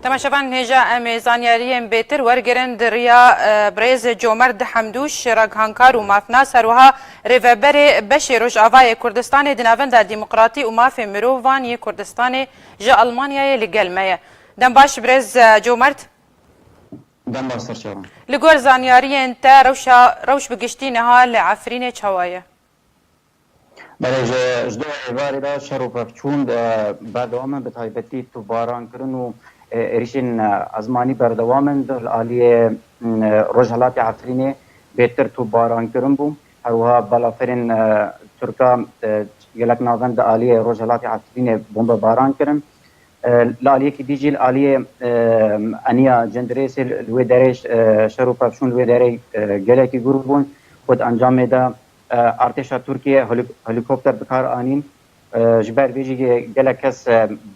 تماشاvan hêja em ê zaniyariyên bêtir wergirin di riya Birêz Comerd Hemdûş Raghankar û mafnas herwiha rêveberê beşê Rojavayê Kurdistanê di navenda Demokratî û Mafê Mirovan yê Kurdistanê ji Almanyayê li gel me ye. Dem baş Birêz Comerd? Dem baş serçavan. Li gor zaniyariyên te rewş bi giştî niha li Efrînê çawa ye? Belê ji dû êvarê de şer û pevçûn berdewam in bi taybetî tu barankirin û êrişên ezmanî berdewam in di aliyê Rojhilatê Efrînê bêtir tu barankirin bû. Herwiha balafirên Tirka gelek navend di aliyê Rojhilatê Efrînê bombebaran kirin. Li aliyekî dî jî li aliyê eniya Cendirêsê li wê derê şer û pevçûn li wê derê gelekî gûr bûn xwe di encamê de artêşa Tirkiye helîkopter bikar anîn ji ber vê jî gelek kes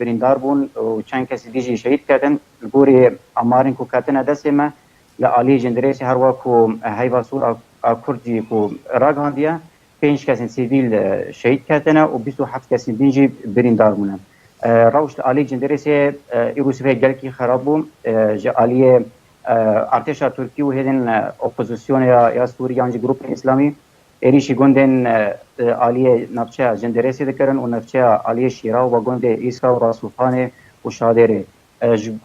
birîndar bûn û çend kesî dî jî şehîd ketin. Li gorî amarên ku ketine destê me li aliyê Cendirêsê herwa ku heyva Sûr a Kurd jî ku ragihandiye 5 kesên sivîl şehîd ketine û 27 kesên din jî birîndar bûne. Rewş li aliyê Cendirêsê îro sibê gelekî xerab bû ji aliyê artêşa Tirkî û hêzên opozisyonê ya Sûriyan jî grûpên İslamî êrişî gundên aliyê navçeya Cendirêsê dikirin û navçeya aliyê Şîraw ve gundê Îsra û Rasûfanê û Şadêrê.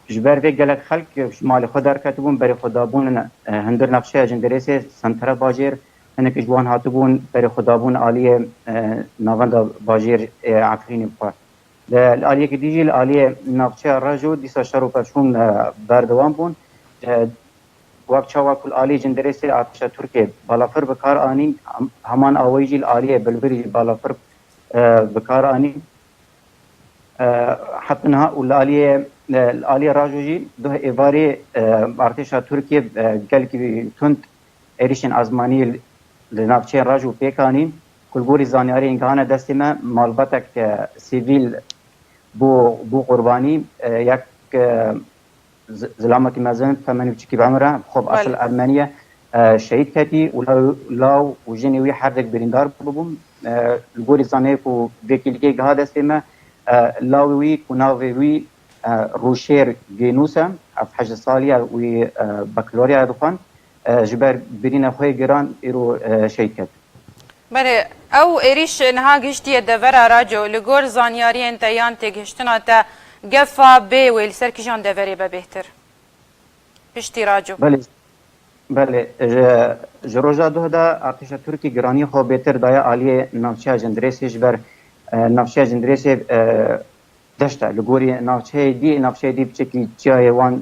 Ji ber vê gelek xelk ji malê xwe derketibûn berê xwe dabûn hindir navçeya Cendirêsê sentere bajêr hinekî ji wan hatibûn berê xwe dabûn aliyê navenda bajêr Efrînê xwe. Li aliyekî dî jî li aliyê navçeya Rejo dîsa şer û pevçûn berdewam bûn. Wek çawa ku li aliyê Cendirêsê artêşa Tirkiye balafir bikar anîn heman awayî jî li aliyê Bilbirî jî balafir bikar anîn. Heta niha û li aliyê Rejo jî du êvarê artêşa Tirkiye gelekî tund êrişên ezmanî li navçeyên Rejo pêk anîn ku li gorî zaniyariyên gihane destê me malbatek sivîl bû qurbanî yek zilamekî mezin temenî biçîkî bi emre xwe bi esil Ermeniye şehîd ketî û law û jinê wî her dek birîndar bibûn. Li gorî zaniyê ku vekîlîkê giha destê me lawê wî ku navê wî Rûşêr Gênûs e ev 8 saliye wî bakalorya dixwand ji ber birîna xwe giran îro şehîd ket. Berê ew êrîş niha gihîştiye devera Reco li gor zaniyariyên te yan têgihiştina te gefa bê wê li ser kîjan deverê be bêhtir piştî Reco? Belê ji roja duh de artêşa Tirkî giranî xwe bêtir daye aliyê navçeya Cendirêsê ji ber navçeya Cendirêsê deşt e li gorî navçeyê dî biçekî çiyayê wan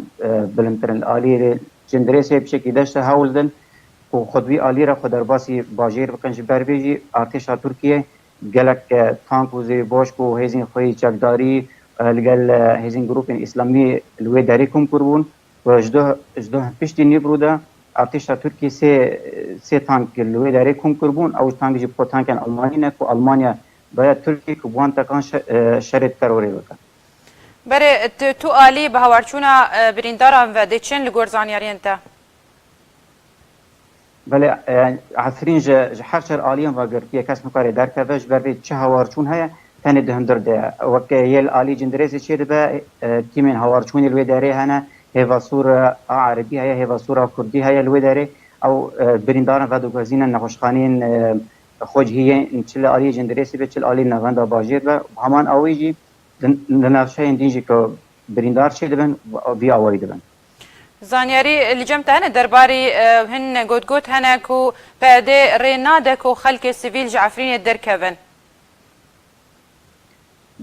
bilindtirin li aliyê Cendirêsê biçekî deşt e hewl din ku xwedî alî re xwe derbasî bajêr bikin ji ber vê jî artêşa Tirkiye gelek tank û zêboşk û hêzên xwe yê çekdarî li gel hêzên grûpên İslamî li wê derê kom kirbûn û ji duh piştî Nîbrû de artêşa Tirkiye sê tank li wê derê kom kirbûn ew tank jî xwe tankên Almanî ne ku Almanya daya Tirkiye ku wan tekan şerê terorê bike. Berê tu alî bi hawarçûna birîndaran ve diçin li gor zaniyariyên te? Belê Efrîn ji her şer aliyên vegirtiye kes nikare derkeve ji ber vê çi hawarçûn heye tenê di hundir de ye. Wek yê li aliyê Cendirêsê çê dibe tîmên hawarçûnê li wê derê hene hêva Sûr a Erebî heye hêva Sûr a Kurdî heye li wê derê ew birîndaran vedixwezînin nexweşxaneyên xwe cihiyên çi li aliyê Cendirêsê be çi li aliyê navenda bajêr be heman awî jî li navçeyên din jî ku birîndar çê dibin vî awayî dibin. Zanyarî li cem te hene derbarî hin gotgot hene ku perdê rê nade ku xelkê sivîl ji Efrînê derkevin?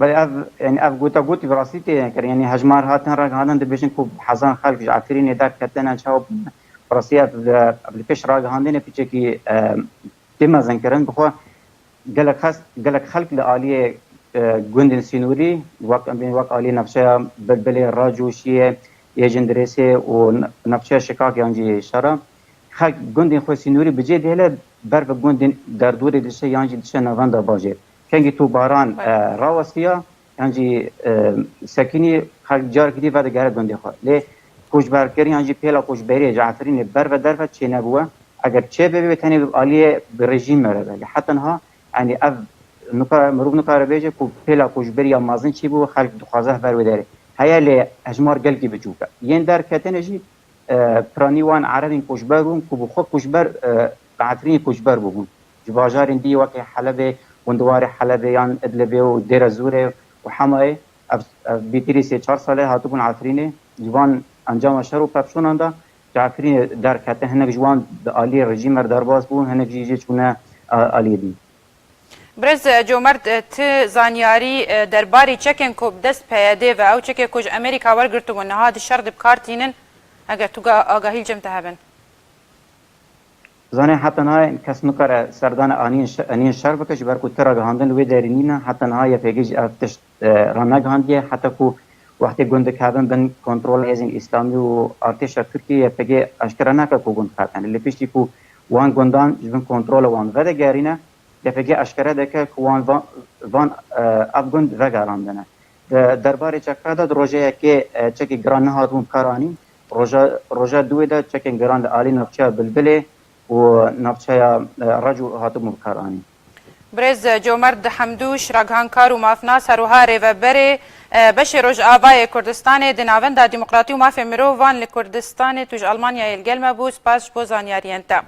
Belê ev gotagotî bi rastî tê kirin yanî hejmar hatin ragihandin dibêjin ku hezan xelk ji Efrînê derketine çawa bi rastî ev li pêş ragihandinê piçekî tê mezin kirin bixwe gelek xelk li aliyê gundên Sînûrî wek aliyê navçeya Bilbilê Reco Şiye yê Cendirêsê û navçeya Şikak yan jî şera xelk gundên xwe Sînûrî bi cê dihêle ber bi gundên derdorê dişe yan jî dişe navenda bajêr. Kengî tu baran rawestiya yan jî sekînî xelk carekî dî vedigere gundê xwe. Lê koçberkirî yan jî pêla koçberiyê ji Efrînê ber ve derve çê nebûye eger çê bibê tenê aliyê bi rejîm mere be. Heta niha yanî ev mirov nikare bêje ku pêla koçberiya mezin çî bû xelk dixwaze ber wê derê. هيا لي هجمار قلقي بجوكا ين دار كتنجي برانيوان عربين كوشبر بون كوبخو كوشبر عفرين كوشبر بون جباجار دي وكي حلبة وندوار حلبة يعني ادلبه ودير زوره وحماي بيتري سي 4 ساله هاتبون عفرينه جوان انجام شرو بابشون دا عفرين دار كته هنك جوان آلی رژیم درباز بون هنك جيجي چونه آلی دي برز جومرد ت زانیاری درباری چکن کو دست پیاده و او چکه کج امریکا ورگرتو و نهاد شرد بکارتینن اگر تو آگاهی جمع تهبن زانه حتی نهای کس نکره سردان آنین شر بکش برکو ترا گهاندن وی دارینینا حتی نهای پیگیج افتش رانگ هاندیه حتی کو وقتی گنده کابن بن کنترل ازین اسلامی و ارتش ترکیه پیگی اشکره نکه کو گند کاتن لی پیشتی کو وان گندان جبن کنترل وان وده گارینه دفعه اشکره دکه کوان وان افغان وگاراندنه درباره چکه داد روزه که چکی گران نهادون کارانی روزه دوی داد چکی گران آلی نفچه بلبله و نفچه رجو هاتون کارانی برز جومرد حمدوش رگهانکار و مافنا سروها ریوبری بشی روش آوای کردستان دناوند دموکراتی و مافی مرووان لکردستان توش آلمانیا الگلمه بو سپاس بو زانیاریانتا